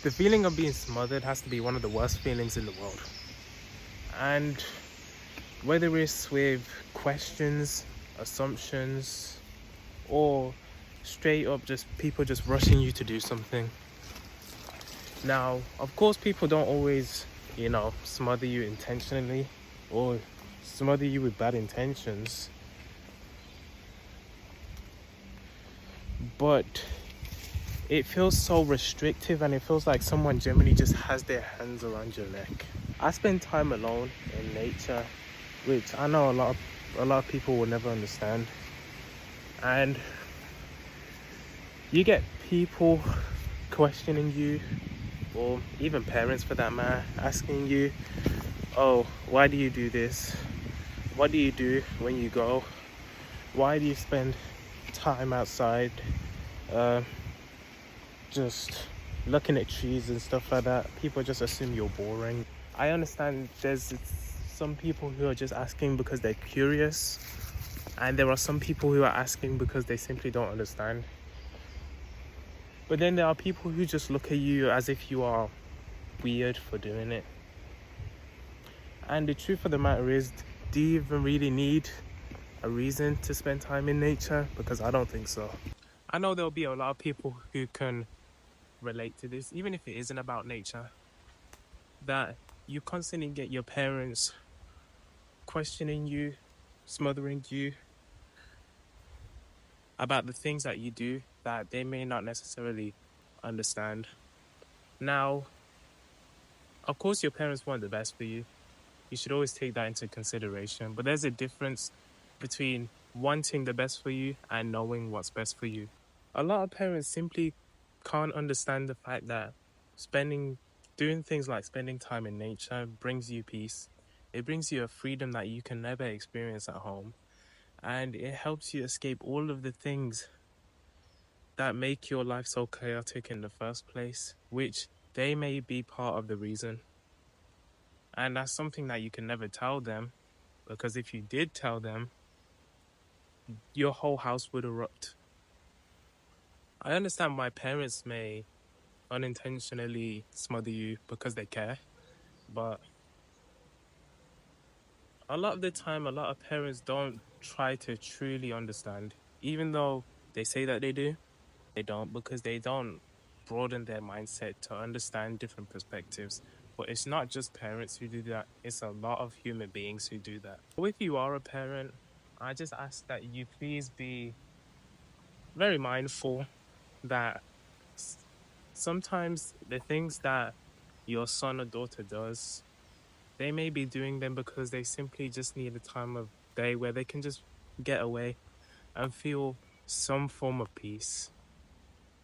The feeling of being smothered has to be one of the worst feelings in the world. And whether it's with questions, assumptions, or straight up just people just rushing you to do something. Now, of course, people don't always, smother you intentionally or smother you with bad intentions. But it feels so restrictive, and it feels like someone generally just has their hands around your neck. I spend time alone in nature, which I know a lot of people will never understand. And you get people questioning you, or even parents for that matter, asking you, oh, why do you do this? What do you do when you go? Why do you spend time outside just looking at trees and stuff like that? People just assume you're boring. I understand there's some people who are just asking because they're curious, and there are some people who are asking because they simply don't understand. But then there are people who just look at you as if you are weird for doing it. And the truth of the matter is, do you even really need a reason to spend time in nature? Because I don't think so. I know there'll be a lot of people who can relate to this, even if it isn't about nature, that you constantly get your parents questioning you, smothering you about the things that you do that they may not necessarily understand. Now, of course, your parents want the best for you. You should always take that into consideration. But there's a difference between wanting the best for you and knowing what's best for you. A lot of parents simply can't understand the fact that doing things like spending time in nature brings you peace. It brings you a freedom that you can never experience at home. And it helps you escape all of the things that make your life so chaotic in the first place, which they may be part of the reason. And that's something that you can never tell them, because if you did tell them, your whole house would erupt. I understand why parents may unintentionally smother you because they care, but a lot of the time, a lot of parents don't try to truly understand. Even though they say that they do, they don't, because they don't broaden their mindset to understand different perspectives. But it's not just parents who do that, it's a lot of human beings who do that. So if you are a parent, I just ask that you please be very mindful that sometimes the things that your son or daughter does, they may be doing them because they simply just need a time of day where they can just get away and feel some form of peace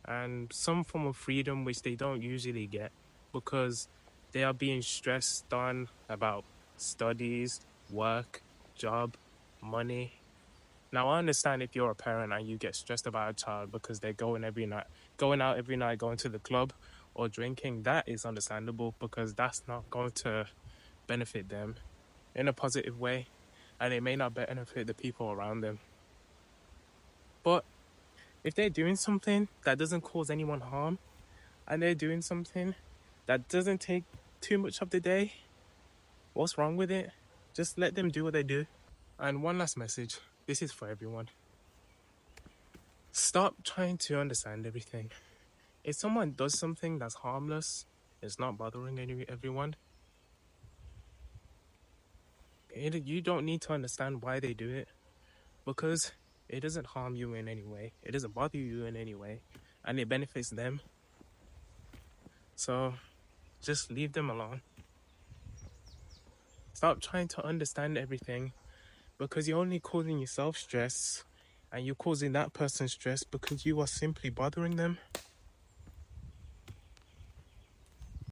and some form of freedom, which they don't usually get because they are being stressed on about studies, work, job, money. Now, I understand if you're a parent and you get stressed about a child because they're going out every night, going to the club or drinking. That is understandable because that's not going to benefit them in a positive way, and it may not benefit the people around them. But if they're doing something that doesn't cause anyone harm, and they're doing something that doesn't take too much of the day, what's wrong with it? Just let them do what they do. And one last message, this is for everyone. Stop trying to understand everything. If someone does something that's harmless, it's not bothering everyone, you don't need to understand why they do it, because it doesn't harm you in any way. It doesn't bother you in any way, and it benefits them. So just leave them alone. Stop trying to understand everything, because you're only causing yourself stress, and you're causing that person stress because you are simply bothering them.